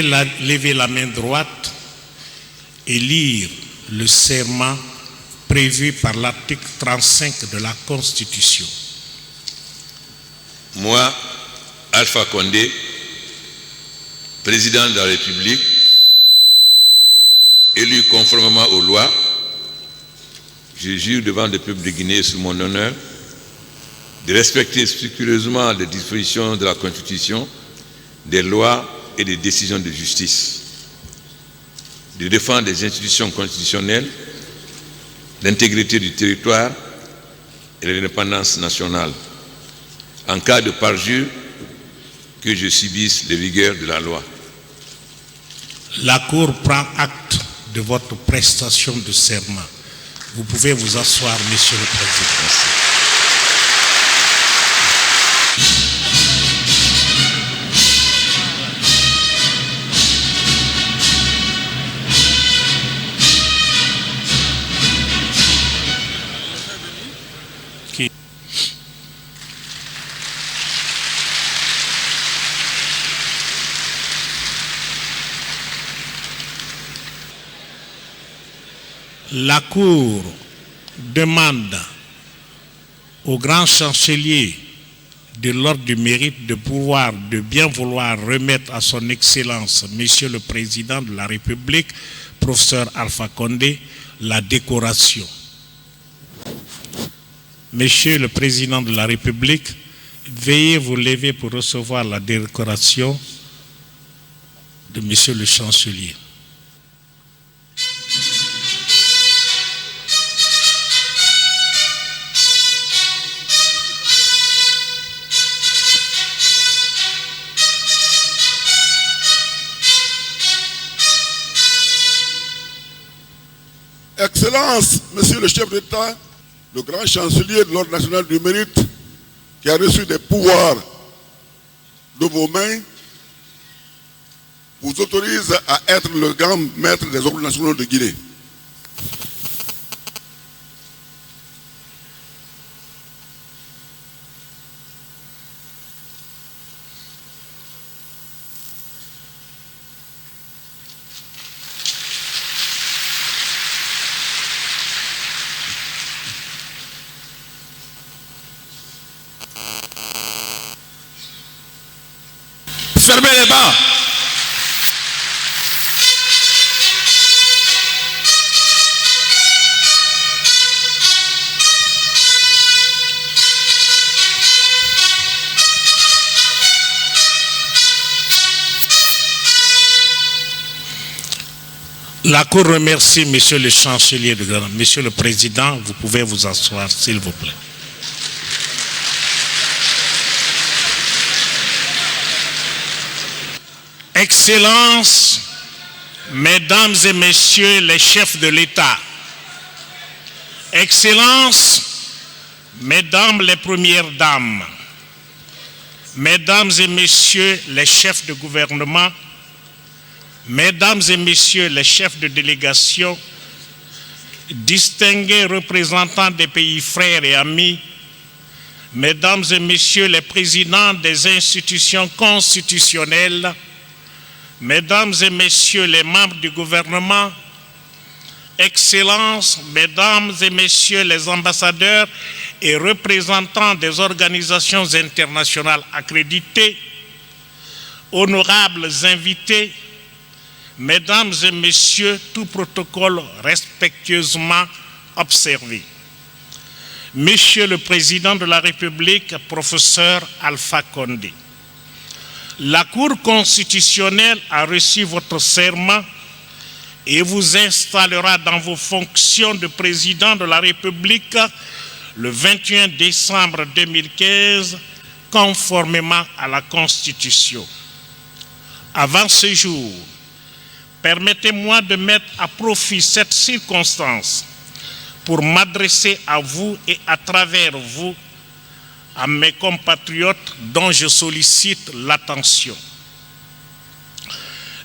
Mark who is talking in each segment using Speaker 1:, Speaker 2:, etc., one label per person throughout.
Speaker 1: Levez la main droite et lire le serment prévu par l'article 35 de la Constitution.
Speaker 2: Moi, Alpha Condé, président de la République, élu conformément aux lois, je jure devant le peuple de Guinée sous mon honneur de respecter scrupuleusement les dispositions de la Constitution, des lois et des décisions de justice, de défendre les institutions constitutionnelles, l'intégrité du territoire et l'indépendance nationale, en cas de parjure, que je subisse les rigueurs de la loi.
Speaker 1: La Cour prend acte de votre prestation de serment. Vous pouvez vous asseoir, Monsieur le Président.
Speaker 2: Merci.
Speaker 1: La Cour demande au grand chancelier de l'Ordre du Mérite de bien vouloir remettre à son Excellence, Monsieur le Président de la République, professeur Alpha Condé, la décoration. Monsieur le Président de la République, veuillez vous lever pour recevoir la décoration de Monsieur le Chancelier.
Speaker 3: Excellence, Monsieur le chef d'État, le grand chancelier de l'Ordre national du mérite, qui a reçu des pouvoirs de vos mains, vous autorise à être le grand maître des ordres nationaux de Guinée.
Speaker 4: Fermez les bancs.
Speaker 1: La Cour remercie Monsieur le Chancelier de Ghana. Monsieur le Président, vous pouvez vous asseoir, s'il vous plaît. Excellences, Mesdames et Messieurs les chefs de l'État, Excellences, Mesdames les Premières Dames, Mesdames et Messieurs les chefs de gouvernement, Mesdames et Messieurs les chefs de délégation, distingués représentants des pays frères et amis, Mesdames et Messieurs les présidents des institutions constitutionnelles, Mesdames et Messieurs les membres du gouvernement, Excellences, Mesdames et Messieurs les ambassadeurs et représentants des organisations internationales accréditées, honorables invités, Mesdames et Messieurs, tout protocole respectueusement observé. Monsieur le Président de la République, professeur Alpha Condé, la Cour constitutionnelle a reçu votre serment et vous installera dans vos fonctions de Président de la République le 21 décembre 2015, conformément à la Constitution. Avant ce jour, permettez-moi de mettre à profit cette circonstance pour m'adresser à vous et à travers vous à mes compatriotes dont je sollicite l'attention.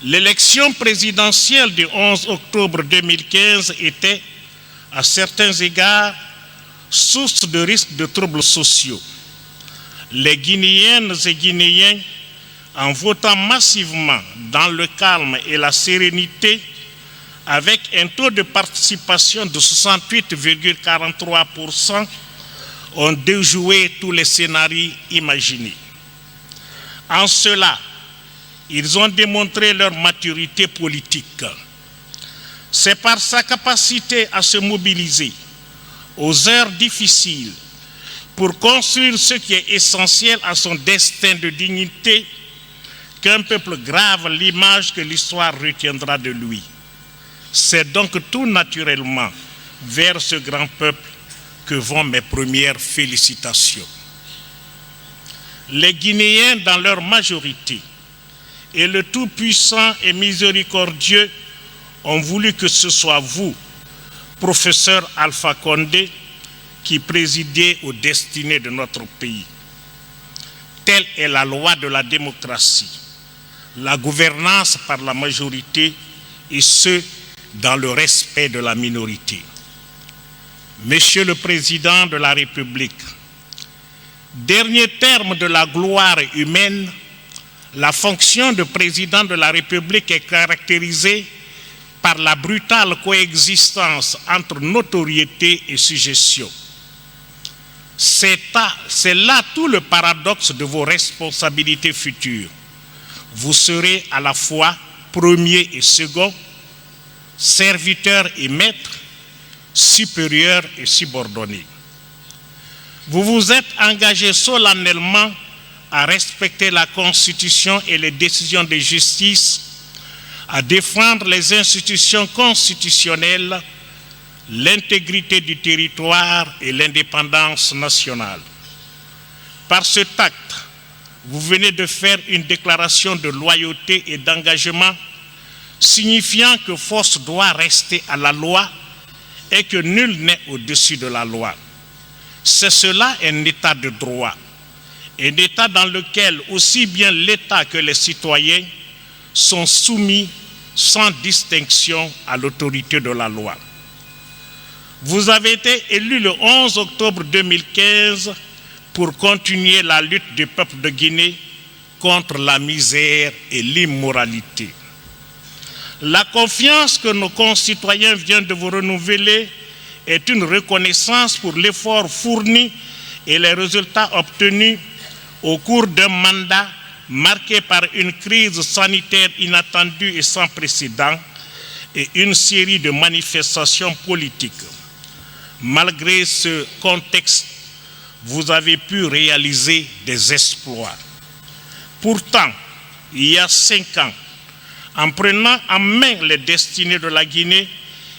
Speaker 1: L'élection présidentielle du 11 octobre 2015 était, à certains égards, source de risques de troubles sociaux. Les Guinéennes et Guinéens en votant massivement dans le calme et la sérénité, avec un taux de participation de 68,43%, ont déjoué tous les scénarios imaginés. En cela, ils ont démontré leur maturité politique. C'est par sa capacité à se mobiliser aux heures difficiles pour construire ce qui est essentiel à son destin de dignité qu'un peuple grave l'image que l'histoire retiendra de lui. C'est donc tout naturellement vers ce grand peuple que vont mes premières félicitations. Les Guinéens, dans leur majorité, et le Tout-Puissant et Miséricordieux ont voulu que ce soit vous, professeur Alpha Condé, qui présidez aux destinées de notre pays. Telle est la loi de la démocratie, la gouvernance par la majorité et ce, dans le respect de la minorité. Monsieur le Président de la République, dernier terme de la gloire humaine, la fonction de président de la République est caractérisée par la brutale coexistence entre notoriété et suggestion. C'est là tout le paradoxe de vos responsabilités futures. Vous serez à la fois premier et second, serviteur et maître, supérieur et subordonné. Vous vous êtes engagé solennellement à respecter la Constitution et les décisions de justice, à défendre les institutions constitutionnelles, l'intégrité du territoire et l'indépendance nationale. Par cet acte, vous venez de faire une déclaration de loyauté et d'engagement signifiant que force doit rester à la loi et que nul n'est au-dessus de la loi. C'est cela un état de droit, un état dans lequel aussi bien l'État que les citoyens sont soumis sans distinction à l'autorité de la loi. Vous avez été élu le 11 octobre 2015 pour continuer la lutte du peuple de Guinée contre la misère et l'immoralité. La confiance que nos concitoyens viennent de vous renouveler est une reconnaissance pour l'effort fourni et les résultats obtenus au cours d'un mandat marqué par une crise sanitaire inattendue et sans précédent et une série de manifestations politiques. Malgré ce contexte, vous avez pu réaliser des exploits. Pourtant, il y a 5 ans, en prenant en main les destinées de la Guinée,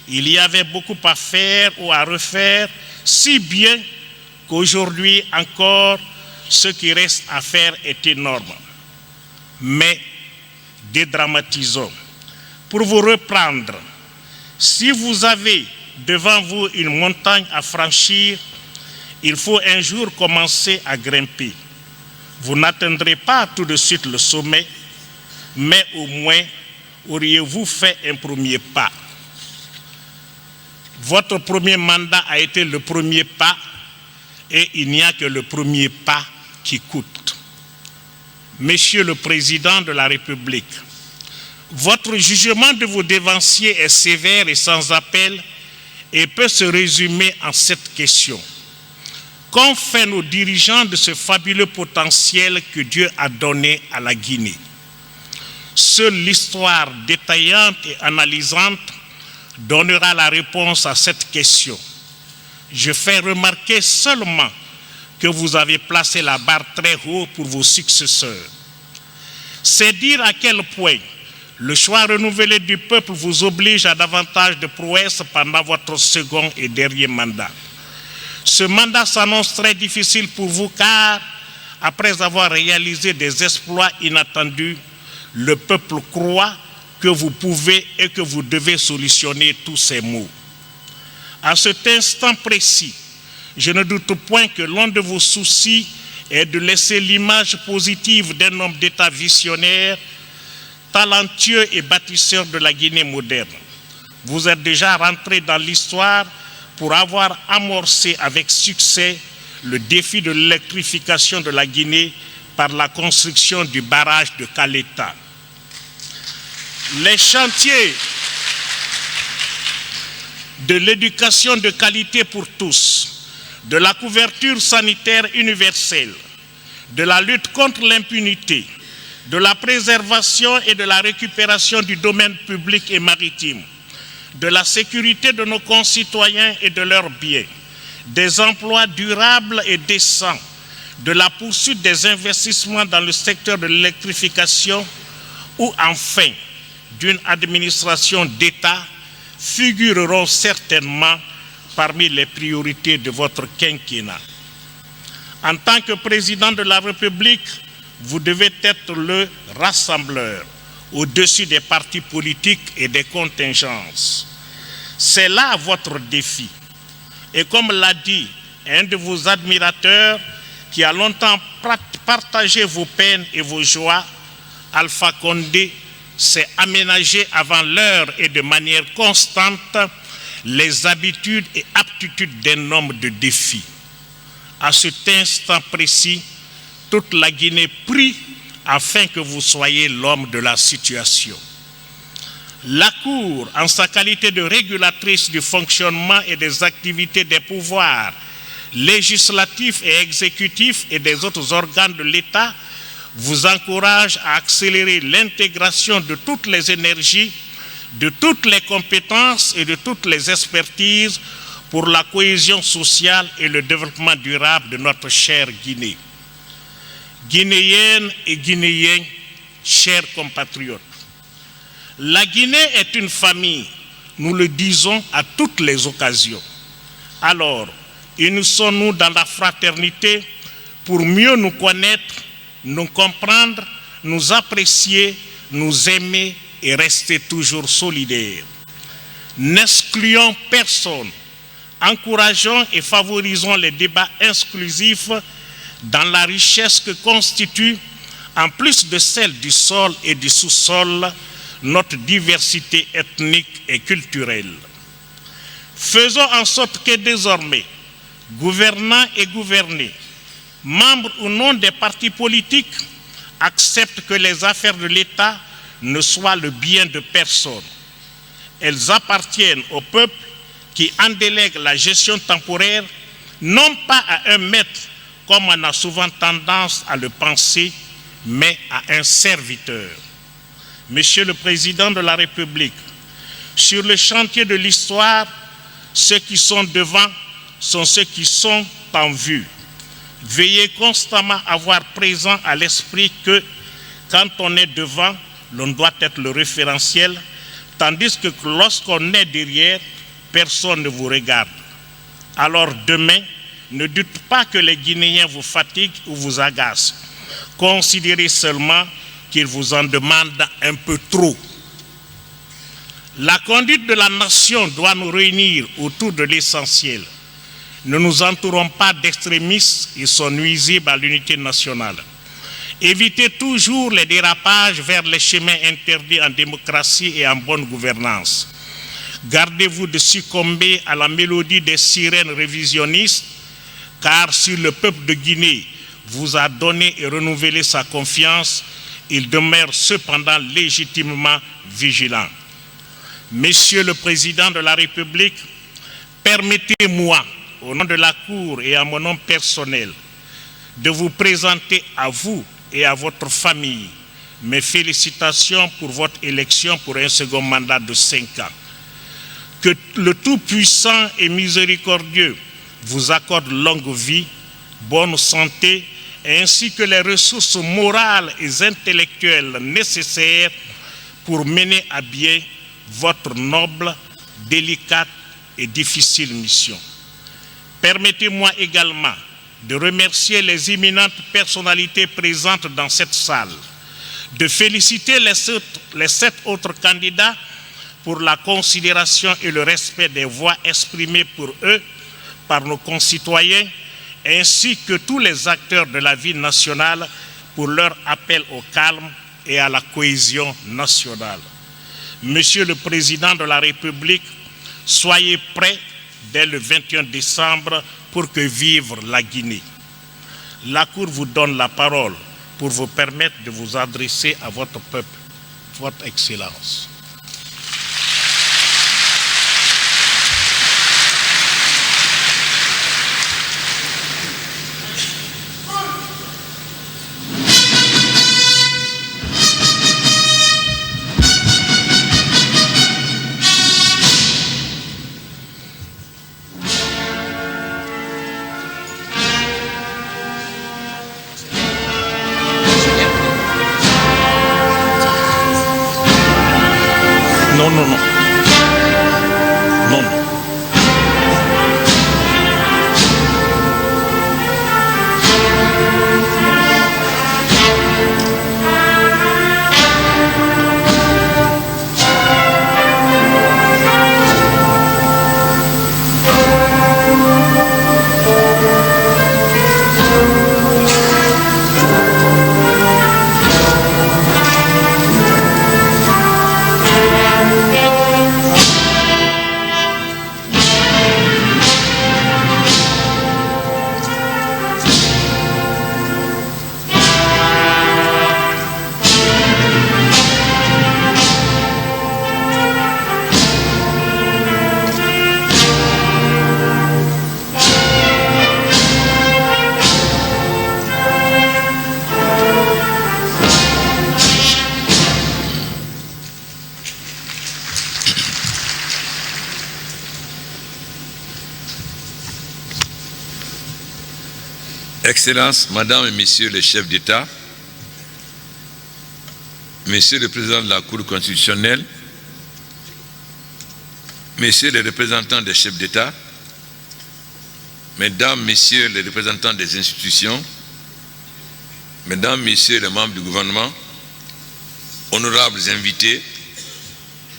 Speaker 1: il y avait beaucoup à faire ou à refaire, si bien qu'aujourd'hui encore, ce qui reste à faire est énorme. Mais dédramatisons. Pour vous reprendre, si vous avez devant vous une montagne à franchir, il faut un jour commencer à grimper. Vous n'atteindrez pas tout de suite le sommet, mais au moins auriez-vous fait un premier pas. Votre premier mandat a été le premier pas et il n'y a que le premier pas qui coûte. Monsieur le Président de la République, votre jugement de vos dévanciers est sévère et sans appel et peut se résumer en cette question. Qu'ont fait nos dirigeants de ce fabuleux potentiel que Dieu a donné à la Guinée? Seule l'histoire détaillante et analysante donnera la réponse à cette question. Je fais remarquer seulement que vous avez placé la barre très haut pour vos successeurs. C'est dire à quel point le choix renouvelé du peuple vous oblige à davantage de prouesses pendant votre second et dernier mandat. Ce mandat s'annonce très difficile pour vous car, après avoir réalisé des exploits inattendus, le peuple croit que vous pouvez et que vous devez solutionner tous ces maux. À cet instant précis, je ne doute point que l'un de vos soucis est de laisser l'image positive d'un homme d'État visionnaire, talentueux et bâtisseur de la Guinée moderne. Vous êtes déjà rentré dans l'histoire pour avoir amorcé avec succès le défi de l'électrification de la Guinée par la construction du barrage de Caleta. Les chantiers de l'éducation de qualité pour tous, de la couverture sanitaire universelle, de la lutte contre l'impunité, de la préservation et de la récupération du domaine public et maritime, de la sécurité de nos concitoyens et de leurs biens, des emplois durables et décents, de la poursuite des investissements dans le secteur de l'électrification ou enfin d'une administration d'État figureront certainement parmi les priorités de votre quinquennat. En tant que président de la République, vous devez être le rassembleur au-dessus des partis politiques et des contingences. C'est là votre défi. Et comme l'a dit un de vos admirateurs qui a longtemps partagé vos peines et vos joies, Alpha Condé s'est aménagé avant l'heure et de manière constante les habitudes et aptitudes d'un homme de défi. À cet instant précis, toute la Guinée prie afin que vous soyez l'homme de la situation. La Cour, en sa qualité de régulatrice du fonctionnement et des activités des pouvoirs législatifs et exécutifs et des autres organes de l'État, vous encourage à accélérer l'intégration de toutes les énergies, de toutes les compétences et de toutes les expertises pour la cohésion sociale et le développement durable de notre chère Guinée. Guinéennes et Guinéens, chers compatriotes, la Guinée est une famille, nous le disons à toutes les occasions. Alors, unissons-nous dans la fraternité pour mieux nous connaître, nous comprendre, nous apprécier, nous aimer et rester toujours solidaires. N'excluons personne, encourageons et favorisons les débats inclusifs dans la richesse que constitue, en plus de celle du sol et du sous-sol, notre diversité ethnique et culturelle. Faisons en sorte que désormais, gouvernants et gouvernés, membres ou non des partis politiques, acceptent que les affaires de l'État ne soient le bien de personne. Elles appartiennent au peuple qui en délègue la gestion temporaire, non pas à un maître, comme on a souvent tendance à le penser, mais à un serviteur. Monsieur le Président de la République, sur le chantier de l'histoire, ceux qui sont devant sont ceux qui sont en vue. Veillez constamment à avoir présent à l'esprit que quand on est devant, l'on doit être le référentiel, tandis que lorsqu'on est derrière, personne ne vous regarde. Alors demain, ne dites pas que les Guinéens vous fatiguent ou vous agacent. Considérez seulement qu'ils vous en demandent un peu trop. La conduite de la nation doit nous réunir autour de l'essentiel. Ne nous entourons pas d'extrémistes, ils sont nuisibles à l'unité nationale. Évitez toujours les dérapages vers les chemins interdits en démocratie et en bonne gouvernance. Gardez-vous de succomber à la mélodie des sirènes révisionnistes, car si le peuple de Guinée vous a donné et renouvelé sa confiance, il demeure cependant légitimement vigilant. Monsieur le Président de la République, permettez-moi, au nom de la Cour et à mon nom personnel, de vous présenter à vous et à votre famille mes félicitations pour votre élection pour un second mandat de 5 ans. Que le Tout-Puissant et Miséricordieux vous accorde longue vie, bonne santé, ainsi que les ressources morales et intellectuelles nécessaires pour mener à bien votre noble, délicate et difficile mission. Permettez-moi également de remercier les éminentes personnalités présentes dans cette salle, de féliciter les 7 autres candidats pour la considération et le respect des voix exprimées pour eux par nos concitoyens, ainsi que tous les acteurs de la vie nationale pour leur appel au calme et à la cohésion nationale. Monsieur le Président de la République, soyez prêts dès le 21 décembre pour que vive la Guinée. La Cour vous donne la parole pour vous permettre de vous adresser à votre peuple, votre Excellence. Non, non, non. Non, non.
Speaker 2: Excellences, Madame et Messieurs les chefs d'État, Monsieur le Président de la Cour constitutionnelle, Messieurs les représentants des chefs d'État, Mesdames, Messieurs les représentants des institutions, Mesdames, Messieurs les membres du gouvernement, honorables invités,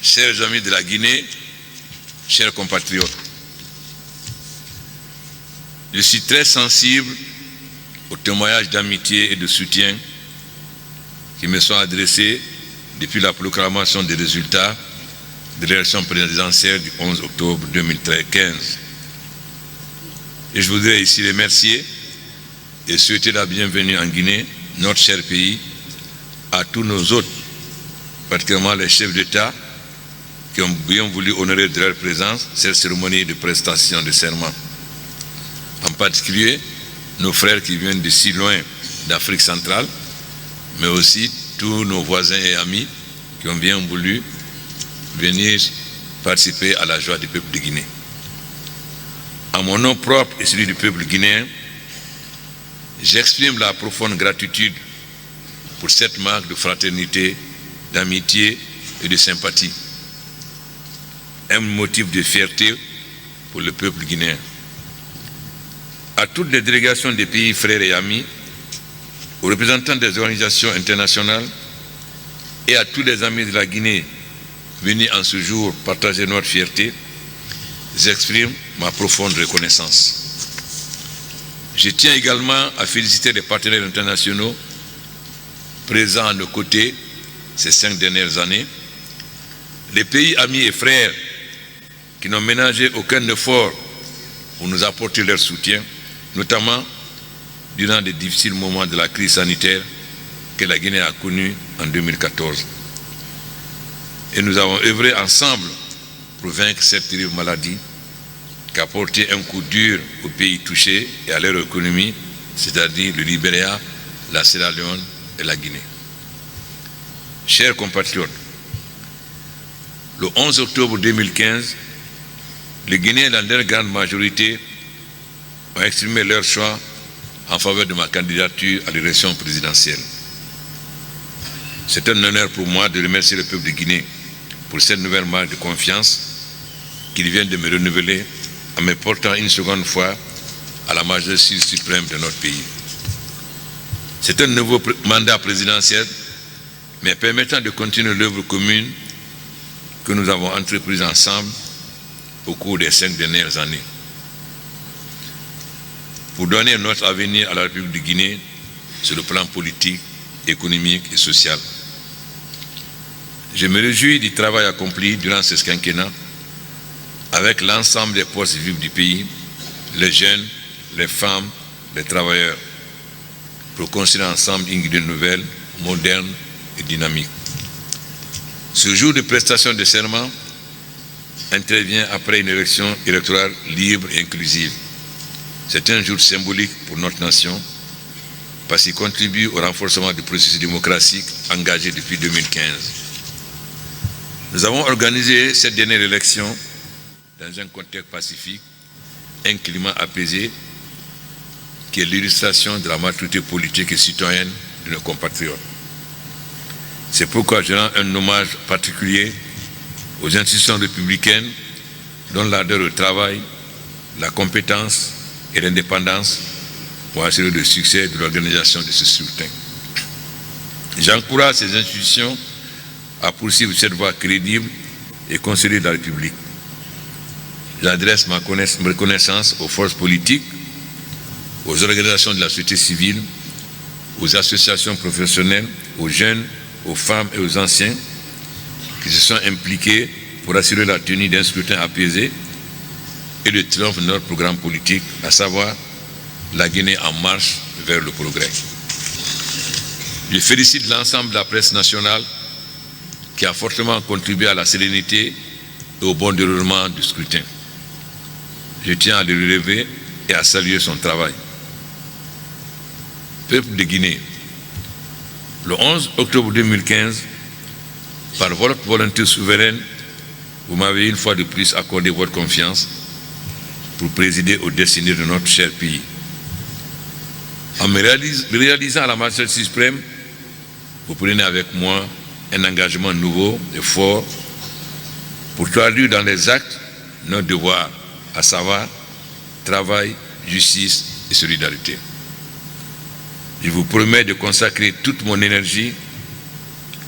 Speaker 2: chers amis de la Guinée, chers compatriotes, je suis très sensible aux témoignages d'amitié et de soutien qui me sont adressés depuis la proclamation des résultats de l'élection présidentielle du 11 octobre 2015. Et je voudrais ici remercier et souhaiter la bienvenue en Guinée, notre cher pays, à tous nos hôtes, particulièrement les chefs d'État qui ont bien voulu honorer de leur présence cette cérémonie de prestation de serment. En particulier, nos frères qui viennent de si loin d'Afrique centrale, mais aussi tous nos voisins et amis qui ont bien voulu venir participer à la joie du peuple de Guinée. À mon nom propre et celui du peuple guinéen, j'exprime la profonde gratitude pour cette marque de fraternité, d'amitié et de sympathie. Un motif de fierté pour le peuple guinéen. À toutes les délégations des pays frères et amis, aux représentants des organisations internationales et à tous les amis de la Guinée venus en ce jour partager notre fierté, j'exprime ma profonde reconnaissance. Je tiens également à féliciter les partenaires internationaux présents à nos côtés ces 5 dernières années, les pays amis et frères qui n'ont ménagé aucun effort pour nous apporter leur soutien, notamment durant les difficiles moments de la crise sanitaire que la Guinée a connue en 2014. Et nous avons œuvré ensemble pour vaincre cette terrible maladie qui a porté un coup dur aux pays touchés et à leur économie, c'est-à-dire le Libéria, la Sierra Leone et la Guinée. Chers compatriotes, le 11 octobre 2015, les Guinéens, dans leur grande majorité, ont exprimé leur choix en faveur de ma candidature à l'élection présidentielle. C'est un honneur pour moi de remercier le peuple de Guinée pour cette nouvelle marque de confiance qu'il vient de me renouveler en me portant une seconde fois à la majorité suprême de notre pays. C'est un nouveau mandat présidentiel, mais permettant de continuer l'œuvre commune que nous avons entreprise ensemble au cours des 5 dernières années, pour donner notre avenir à la République de Guinée sur le plan politique, économique et social. Je me réjouis du travail accompli durant ce quinquennat avec l'ensemble des forces vives du pays, les jeunes, les femmes, les travailleurs. pour construire ensemble une Guinée nouvelle, moderne et dynamique. Ce jour de prestation de serment intervient après une élection électorale libre et inclusive. C'est un jour symbolique pour notre nation parce qu'il contribue au renforcement du processus démocratique engagé depuis 2015. Nous avons organisé cette dernière élection dans un contexte pacifique, un climat apaisé qui est l'illustration de la maturité politique et citoyenne de nos compatriotes. C'est pourquoi je rends un hommage particulier aux institutions républicaines dont l'ardeur au travail, la compétence et l'indépendance pour assurer le succès de l'organisation de ce scrutin. J'encourage ces institutions à poursuivre cette voie crédible et consolidée de la République. J'adresse ma reconnaissance aux forces politiques, aux organisations de la société civile, aux associations professionnelles, aux jeunes, aux femmes et aux anciens qui se sont impliqués pour assurer la tenue d'un scrutin apaisé et le triomphe de notre programme politique, à savoir la Guinée en marche vers le progrès. Je félicite l'ensemble de la presse nationale qui a fortement contribué à la sérénité et au bon déroulement du scrutin. Je tiens à le relever et à saluer son travail. Peuple de Guinée, le 11 octobre 2015, par votre volonté souveraine, vous m'avez une fois de plus accordé votre confiance pour présider aux destinées de notre cher pays. En me réalisant à la Majesté suprême, vous prenez avec moi un engagement nouveau et fort pour traduire dans les actes notre devoir, à savoir travail, justice et solidarité. Je vous promets de consacrer toute mon énergie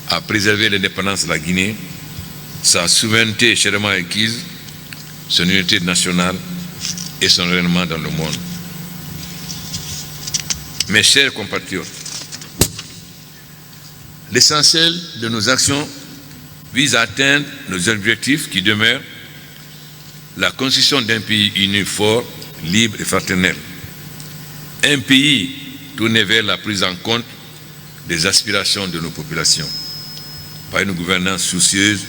Speaker 2: à préserver l'indépendance de la Guinée, sa souveraineté chèrement acquise, son unité nationale et son rayonnement dans le monde. Mes chers compatriotes, l'essentiel de nos actions vise à atteindre nos objectifs qui demeurent la construction d'un pays uni, fort, libre et fraternel. Un pays tourné vers la prise en compte des aspirations de nos populations, par une gouvernance soucieuse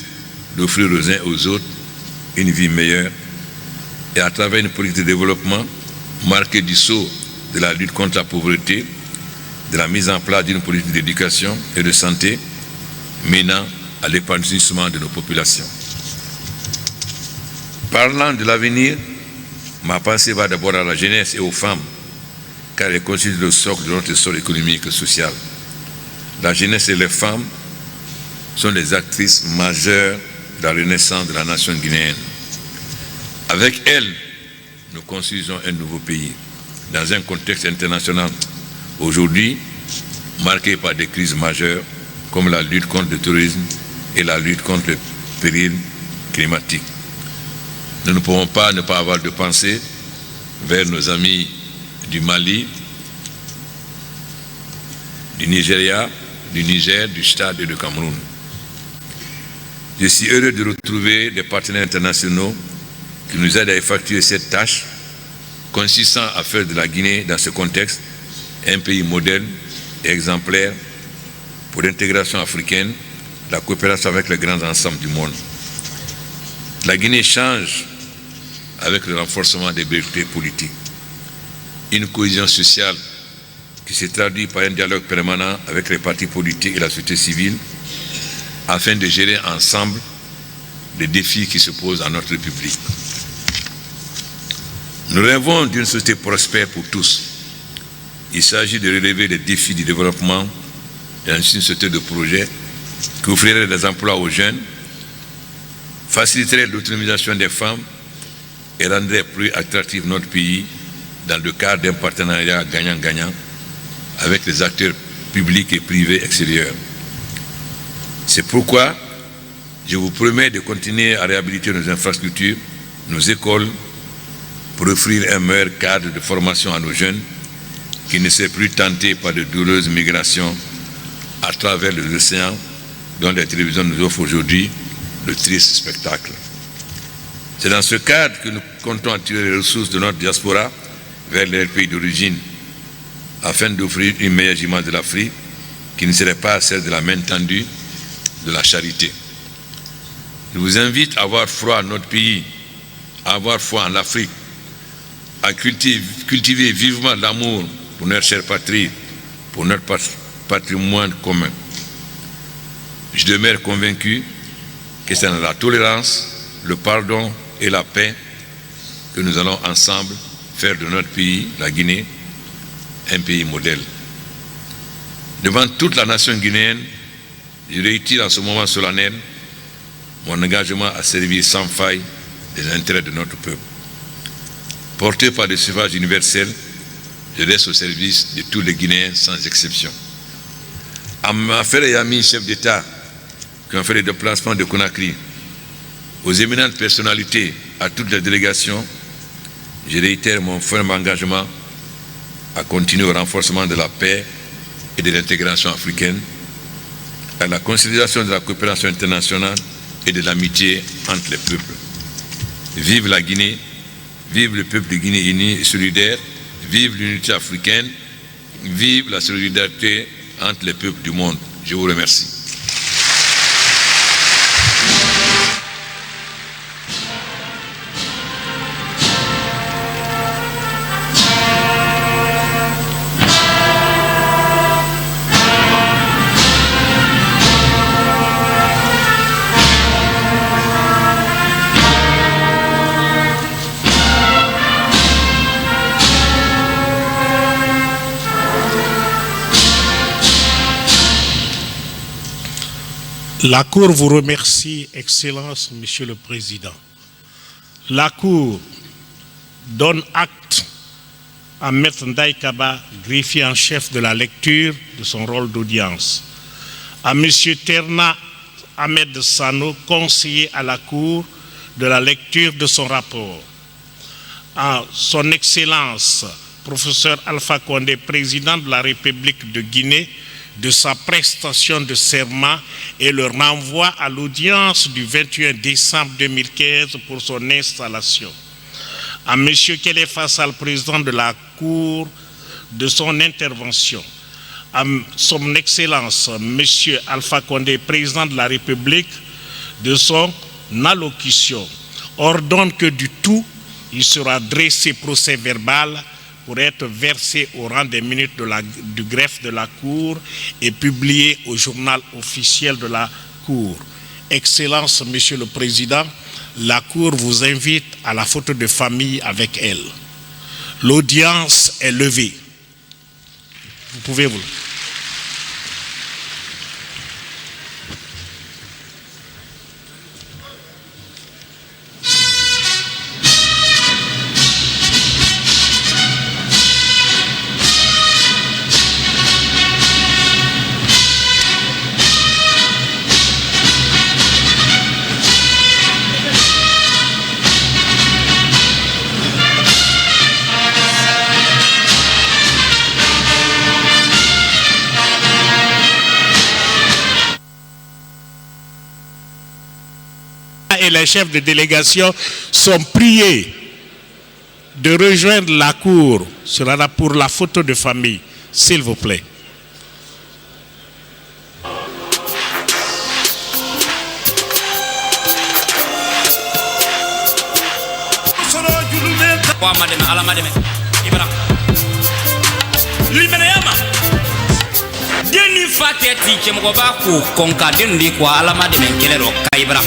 Speaker 2: d'offrir aux uns et aux autres une vie meilleure et à travers une politique de développement marquée du sceau de la lutte contre la pauvreté, de la mise en place d'une politique d'éducation et de santé menant à l'épanouissement de nos populations. Parlant de l'avenir, ma pensée va d'abord à la jeunesse et aux femmes, car elles constituent le socle de notre essor économique et social. La jeunesse et les femmes sont les actrices majeures de la renaissance de la nation guinéenne. Avec elles, nous construisons un nouveau pays, dans un contexte international aujourd'hui marqué par des crises majeures comme la lutte contre le terrorisme et la lutte contre le péril climatique. Nous ne pouvons pas ne pas avoir de pensée vers nos amis du Mali, du Nigeria, du Niger, du Tchad et du Cameroun. Je suis heureux de retrouver des partenaires internationaux qui nous aident à effectuer cette tâche consistant à faire de la Guinée, dans ce contexte, un pays modèle et exemplaire pour l'intégration africaine, la coopération avec les grands ensembles du monde. La Guinée change avec le renforcement des libertés politiques, une cohésion sociale qui se traduit par un dialogue permanent avec les partis politiques et la société civile afin de gérer ensemble les défis qui se posent à notre République. Nous rêvons d'une société prospère pour tous. Il s'agit de relever les défis du développement dans une société de projet qui offrirait des emplois aux jeunes, faciliterait l'autonomisation des femmes et rendrait plus attractif notre pays dans le cadre d'un partenariat gagnant-gagnant avec les acteurs publics et privés extérieurs. C'est pourquoi je vous promets de continuer à réhabiliter nos infrastructures, nos écoles, pour offrir un meilleur cadre de formation à nos jeunes qui ne seraient plus tentés par de douloureuses migrations à travers les océans dont les télévisions nous offrent aujourd'hui le triste spectacle. C'est dans ce cadre que nous comptons attirer les ressources de notre diaspora vers les pays d'origine, afin d'offrir une meilleure image de l'Afrique qui ne serait pas celle de la main tendue, de la charité. Je vous invite à avoir foi en notre pays, à avoir foi en l'Afrique, à cultiver vivement l'amour pour notre chère patrie, pour notre patrimoine commun. Je demeure convaincu que c'est dans la tolérance, le pardon et la paix que nous allons ensemble faire de notre pays, la Guinée, un pays modèle. Devant toute la nation guinéenne, je réitère en ce moment solennel mon engagement à servir sans faille les intérêts de notre peuple. Porté par le suffrage universel, je reste au service de tous les Guinéens sans exception. À mes frères et amis chefs d'État qui ont fait les déplacements de Conakry, aux éminentes personnalités, à toutes les délégations, je réitère mon ferme engagement à continuer au renforcement de la paix et de l'intégration africaine, à la consolidation de la coopération internationale et de l'amitié entre les peuples. Vive la Guinée, vive le peuple de Guinée uni et solidaire, vive l'unité africaine, vive la solidarité entre les peuples du monde. Je vous remercie.
Speaker 1: La Cour vous remercie, Excellence, Monsieur le Président. La Cour donne acte à Maître Ndaye Kaba, greffier en chef de la lecture de son rôle d'audience. À Monsieur Terna Ahmed Sano, conseiller à la Cour, de la lecture de son rapport. À Son Excellence, Professeur Alpha Condé, président de la République de Guinée, de sa prestation de serment et le renvoi à l'audience du 21 décembre 2015 pour son installation. À M. Kéléfa Sall, président de la Cour, de son intervention. À Son Excellence, M. Alpha Condé, président de la République, de son allocution. Ordonne que du tout, il sera dressé procès verbal pour être versé au rang des minutes du greffe de la Cour et publié au journal officiel de la Cour. Excellence, Monsieur le Président, la Cour vous invite à la photo de famille avec elle. L'audience est levée. Vous pouvez vous... Et les chefs de délégation sont priés de rejoindre la Cour. Ce sera là pour la photo de famille, s'il vous plaît.
Speaker 5: Fatiati che mo ba ku konka den di kwa alama de men kelero kaibra